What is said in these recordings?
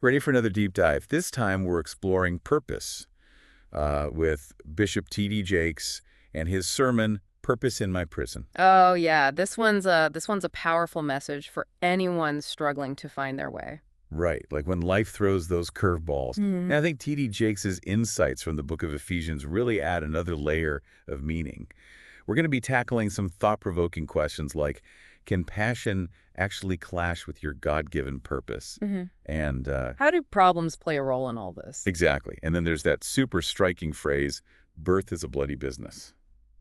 Ready for another deep dive. This time we're exploring purpose with Bishop T.D. Jakes and his sermon, Purpose in My Prison. Oh yeah, this one's a powerful message for anyone struggling to find their way. Right, like when life throws those curveballs. Hmm. And I think T.D. Jakes' insights from the book of Ephesians really add another layer of meaning. We're going to be tackling some thought-provoking questions like, can passion actually clash with your God-given purpose? Hmm. And How do problems play a role in all this? exactly. And then there's that super striking phrase, birth is a bloody business.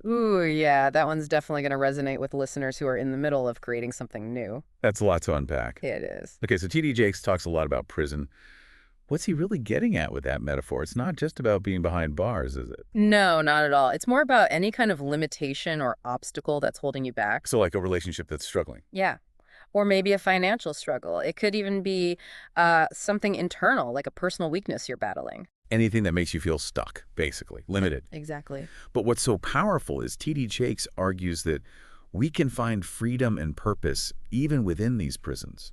Ooh, yeah, that one's definitely going to resonate with listeners who are in the middle of creating something new. That's a lot to unpack. It is. Okay, so T.D. Jakes talks a lot about prison. What's he really getting at with that metaphor? It's not just about being behind bars, is it? No, not at all. It's more about any kind of limitation or obstacle that's holding you back. So like a relationship that's struggling. Yeah. Or maybe a financial struggle. It could even be something internal, like a personal weakness you're battling. Anything that makes you feel stuck, basically, limited. Exactly. But what's so powerful is T.D. Jakes argues that we can find freedom and purpose even within these prisons,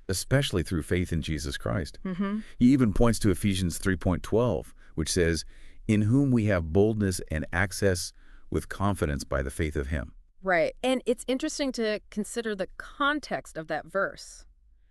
especially through faith in Jesus Christ. Mm-hmm. He even points to Ephesians 3:12, which says, in whom we have boldness and access with confidence by the faith of him. Right. And it's interesting to consider the context of that verse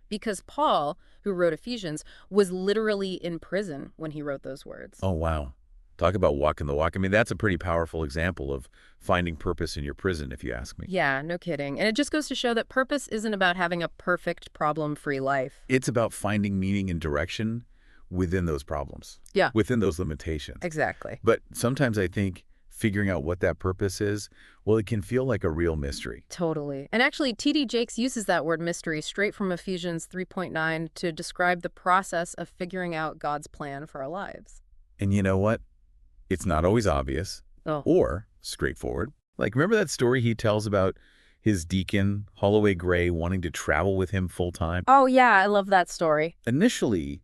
because Paul, who wrote Ephesians, was literally in prison when he wrote those words. Oh, wow. Talk about walking the walk. I mean, that's a pretty powerful example of finding purpose in your prison, if you ask me. Yeah, no kidding. And it just goes to show that purpose isn't about having a perfect problem-free life. It's about finding meaning and direction within those problems, Yeah, within those limitations. exactly. But sometimes I think figuring out what that purpose is, well, it can feel like a real mystery. Totally. And actually, T.D. Jakes uses that word mystery straight from Ephesians 3:9 to describe the process of figuring out God's plan for our lives. And you know what? It's not always obvious Oh, or straightforward. Like, remember that story he tells about his deacon, Holloway Gray, wanting to travel with him full time? oh yeah, I love that story. Initially,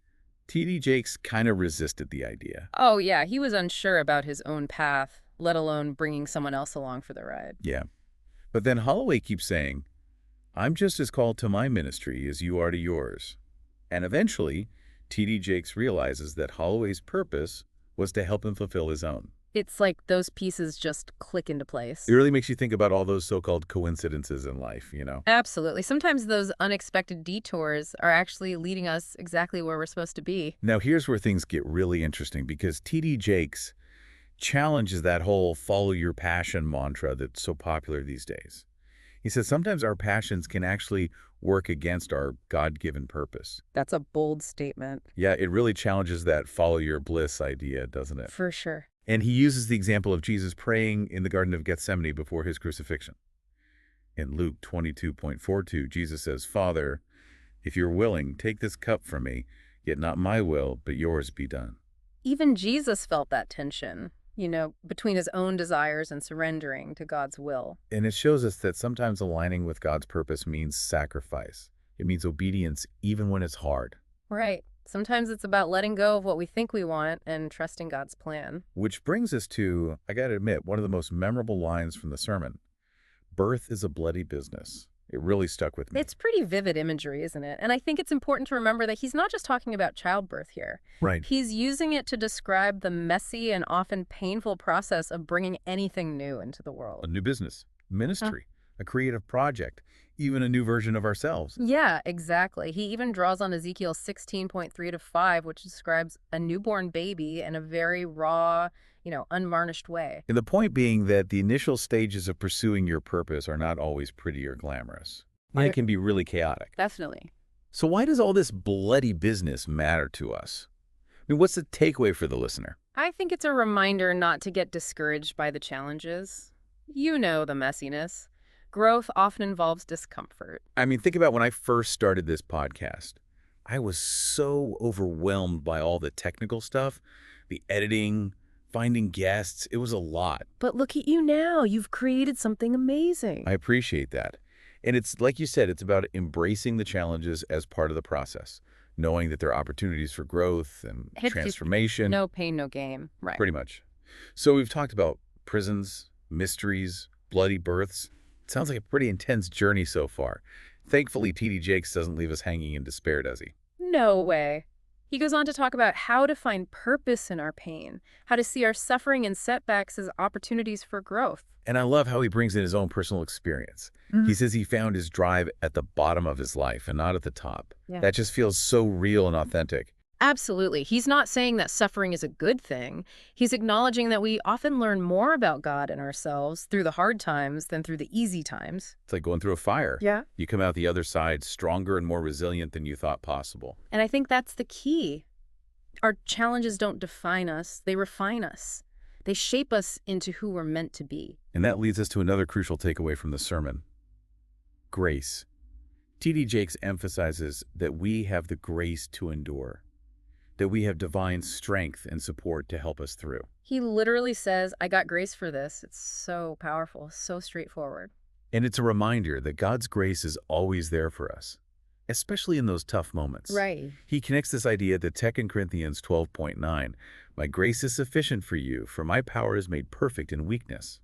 T.D. Jakes kind of resisted the idea. Oh yeah, he was unsure about his own path, let alone bringing someone else along for the ride. Yeah. But then Holloway keeps saying, I'm just as called to my ministry as you are to yours. And eventually, T.D. Jakes realizes that Holloway's purpose was to help him fulfill his own. It's like those pieces just click into place. It really makes you think about all those so-called coincidences in life, you know? Absolutely. Sometimes those unexpected detours are actually leading us exactly where we're supposed to be. Now, here's where things get really interesting because T.D. Jakes challenges that whole follow your passion mantra that's so popular these days. He says sometimes our passions can actually work against our God-given purpose. That's a bold statement. Yeah, it really challenges that follow your bliss idea, doesn't it? For sure. And he uses the example of Jesus praying in the Garden of Gethsemane before his crucifixion. In Luke 22:42, Jesus says, Father, if you're willing, take this cup from me, yet not my will, but yours be done. Even Jesus felt that tension, between his own desires and surrendering to God's will. And it shows us that sometimes aligning with God's purpose means sacrifice. It means obedience even when it's hard. Right. Sometimes it's about letting go of what we think we want and trusting God's plan. Which brings us to, I gotta admit, one of the most memorable lines from the sermon. Birth is a bloody business. It really stuck with me. It's pretty vivid imagery, isn't it? And I think it's important to remember that he's not just talking about childbirth here. Right. He's using it to describe the messy and often painful process of bringing anything new into the A world. new business, ministry, a creative project, even a new version of ourselves. Yeah, exactly. He even draws on Ezekiel 16:3-5, which describes a newborn baby in a very raw, unvarnished way. And the point being that the initial stages of pursuing your purpose are not always pretty or glamorous. And Right. it can be really chaotic. Definitely. So why does all this bloody business matter to us? I mean, what's the takeaway for the listener? I think it's a reminder not to get discouraged by the challenges. You know the messiness. Growth often involves discomfort. I mean, think about when I first started this podcast. I was so overwhelmed by all the technical stuff, the editing, finding guests. It was a lot. But look at you now. You've created something amazing. I appreciate that. And it's like you said, it's about embracing the challenges as part of the process, knowing that there are opportunities for growth and It's just transformation. no pain, no game. Right. Pretty much. So we've talked about prisons, mysteries, bloody births. Sounds like a pretty intense journey so far. Thankfully, T.D. Jakes doesn't leave us hanging in despair, does he? No way. He goes on to talk about how to find purpose in our pain, how to see our suffering and setbacks as opportunities for growth. And I love how he brings in his own personal experience. He says he found his drive at the bottom of his life and not at the top. Yeah. That just feels so real and authentic. Absolutely. He's not saying that suffering is a good thing. He's acknowledging that we often learn more about God and ourselves through the hard times than through the easy times. It's like going through a fire. Yeah. You come out the other side stronger and more resilient than you thought possible. And I think that's the key. Our challenges don't define us, they refine us. They shape us into who we're meant to be. And that leads us to another crucial takeaway from the sermon. Grace. T.D. Jakes emphasizes that we have the grace to endure, that we have divine strength and support to help us through. He literally says, I got grace for this. It's so powerful, so straightforward. And it's a reminder that God's grace is always there for us, especially in those tough moments. Right. He connects this idea to 2 Corinthians 12:9. My grace is sufficient for you, for my power is made perfect in weakness.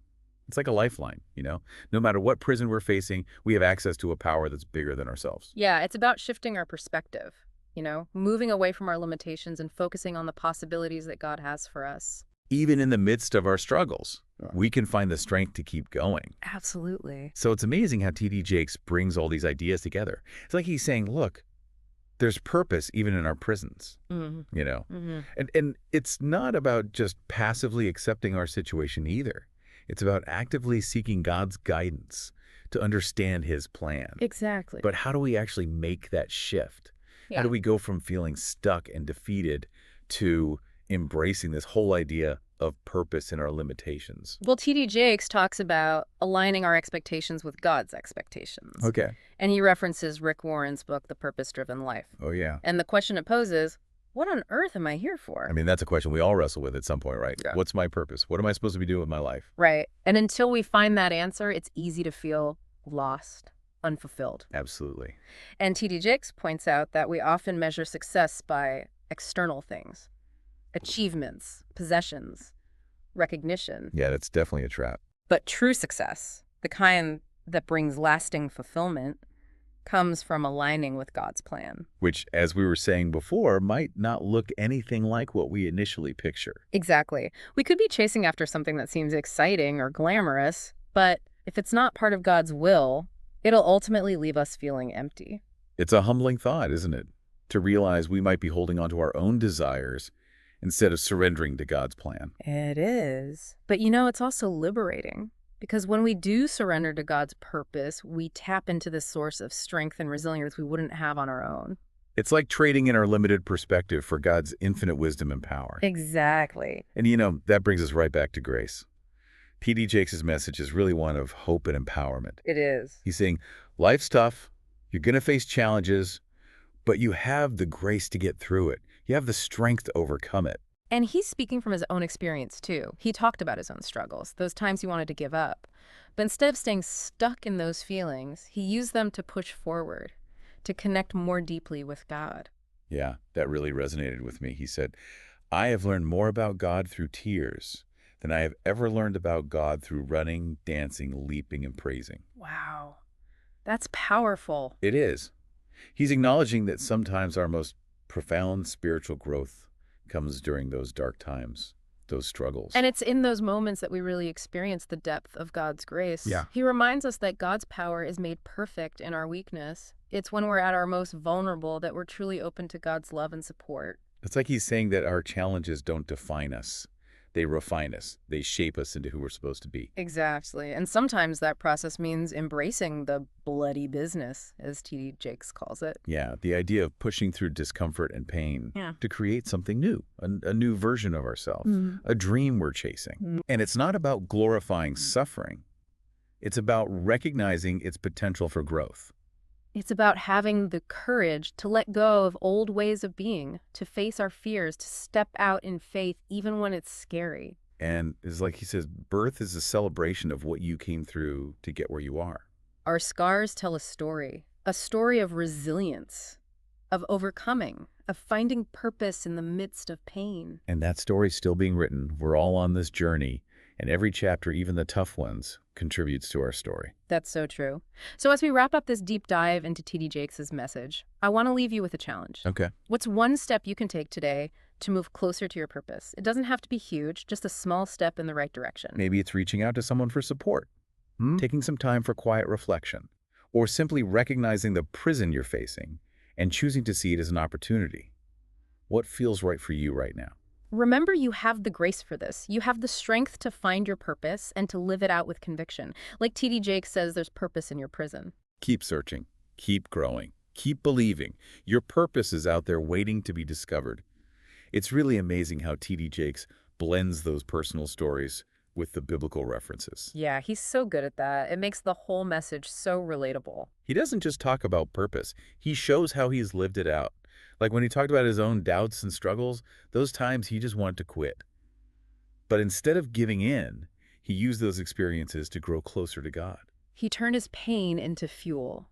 It's like a lifeline, you know? No matter what prison we're facing, we have access to a power that's bigger than ourselves. Yeah, it's about shifting our perspective, moving away from our limitations and focusing on the possibilities that God has for us. Even in the midst of our struggles, we can find the strength to keep going. Absolutely. So it's amazing how T.D. Jakes brings all these ideas together. It's like he's saying, look, there's purpose even in our prisons, you know? And it's not about just passively accepting our situation either. It's about actively seeking God's guidance to understand his plan. Exactly. But how do we actually make that shift? How do we go from feeling stuck and defeated to embracing this whole idea of purpose in our limitations? Well, T.D. Jakes talks about aligning our expectations with God's expectations. Okay. And he references Rick Warren's book, The Purpose-Driven Life. Oh, yeah. And the question it poses, what on earth am I here for? I mean, that's a question we all wrestle with at some point, right? Yeah. What's my purpose? What am I supposed to be doing with my life? Right. And until we find that answer, it's easy to feel lost, unfulfilled. Absolutely. And T.D. Jakes points out that we often measure success by external things, achievements, possessions, recognition. Yeah, that's definitely a trap. But true success, the kind that brings lasting fulfillment, comes from aligning with God's plan. Which, as we were saying before, might not look anything like what we initially picture. Exactly. We could be chasing after something that seems exciting or glamorous, but if it's not part of God's will, it'll ultimately leave us feeling empty. It's a humbling thought, isn't it? To realize we might be holding on to our own desires instead of surrendering to God's plan. It is. But it's also liberating. Because when we do surrender to God's purpose, we tap into this source of strength and resilience we wouldn't have on our own. It's like trading in our limited perspective for God's infinite wisdom and power. Exactly. And that brings us right back to grace. T.D. Jakes' message is really one of hope and empowerment. It is. He's saying, life's tough, you're going to face challenges, but you have the grace to get through it. You have the strength to overcome it. And he's speaking from his own experience, too. He talked about his own struggles, those times he wanted to give up. But instead of staying stuck in those feelings, he used them to push forward, to connect more deeply with God. Yeah, that really resonated with me. He said, I have learned more about God through tears than I have ever learned about God through running, dancing, leaping, and praising. Wow. That's powerful. It is. He's acknowledging that sometimes our most profound spiritual growth comes during those dark times, those struggles. And it's in those moments that we really experience the depth of God's grace. Yeah. He reminds us that God's power is made perfect in our weakness. It's when we're at our most vulnerable that we're truly open to God's love and support. It's like he's saying that our challenges don't define us. They refine us. They shape us into who we're supposed to be. Exactly. And sometimes that process means embracing the bloody business, as T.D. Jakes calls it. Yeah, the idea of pushing through discomfort and pain to create something new, a new version of ourselves, a dream we're chasing. And it's not about glorifying suffering. It's about recognizing its potential for growth. It's about having the courage to let go of old ways of being, to face our fears, to step out in faith even when it's scary. And it's like he says, birth is a celebration of what you came through to get where you are. Our scars tell a story of resilience, of overcoming, of finding purpose in the midst of pain. And that story's still being written. We're all on this journey. And every chapter, even the tough ones, contributes to our story. That's so true. So as we wrap up this deep dive into T.D. Jakes' message, I want to leave you with a challenge. Okay. What's one step you can take today to move closer to your purpose? It doesn't have to be huge, just a small step in the right direction. Maybe it's reaching out to someone for support, taking some time for quiet reflection, or simply recognizing the prison you're facing and choosing to see it as an opportunity. What feels right for you right now? Remember, you have the grace for this. You have the strength to find your purpose and to live it out with conviction. Like T.D. Jakes says, there's purpose in your prison. Keep searching, keep growing, keep believing. Your purpose is out there waiting to be discovered. It's really amazing how T.D. Jakes blends those personal stories with the biblical references. Yeah, he's so good at that. It makes the whole message so relatable. He doesn't just talk about purpose, he shows how he's lived it out. Like when he talked about his own doubts and struggles, those times he just wanted to quit. But instead of giving in, he used those experiences to grow closer to God. He turned his pain into fuel.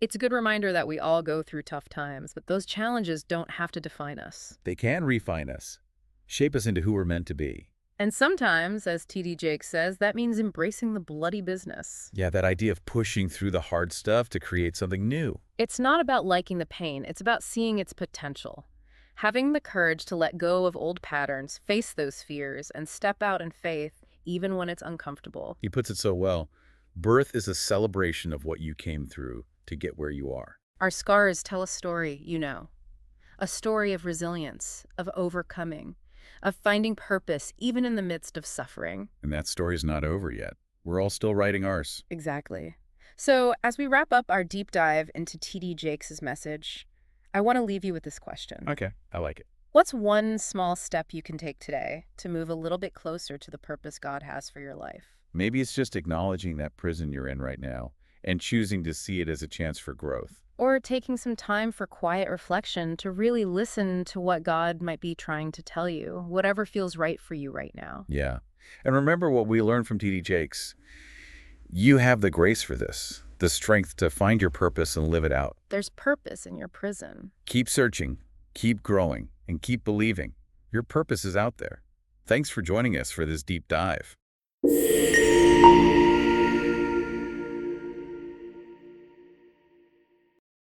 It's a good reminder that we all go through tough times, but those challenges don't have to define us. They can refine us, shape us into who we're meant to be. And sometimes, as T.D. Jakes says, that means embracing the bloody business. Yeah, that idea of pushing through the hard stuff to create something new. It's not about liking the pain, it's about seeing its potential. Having the courage to let go of old patterns, face those fears, and step out in faith, even when it's uncomfortable. He puts it so well. Birth is a celebration of what you came through to get where you are. Our scars tell a story, you know. A story of resilience, of overcoming, of finding purpose even in the midst of suffering. And that story's not over yet. We're all still writing ours. Exactly. So as we wrap up our deep dive into T.D. Jakes' message, I want to leave you with this question. Okay, I like it. What's one small step you can take today to move a little bit closer to the purpose God has for your life? Maybe it's just acknowledging that prison you're in right now and choosing to see it as a chance for growth. Or taking some time for quiet reflection to really listen to what God might be trying to tell you, whatever feels right for you right now. Yeah. And remember what we learned from T.D. Jakes. You have the grace for this, the strength to find your purpose and live it out. There's purpose in your prison. Keep searching, keep growing, and keep believing. Your purpose is out there. Thanks for joining us for this deep dive.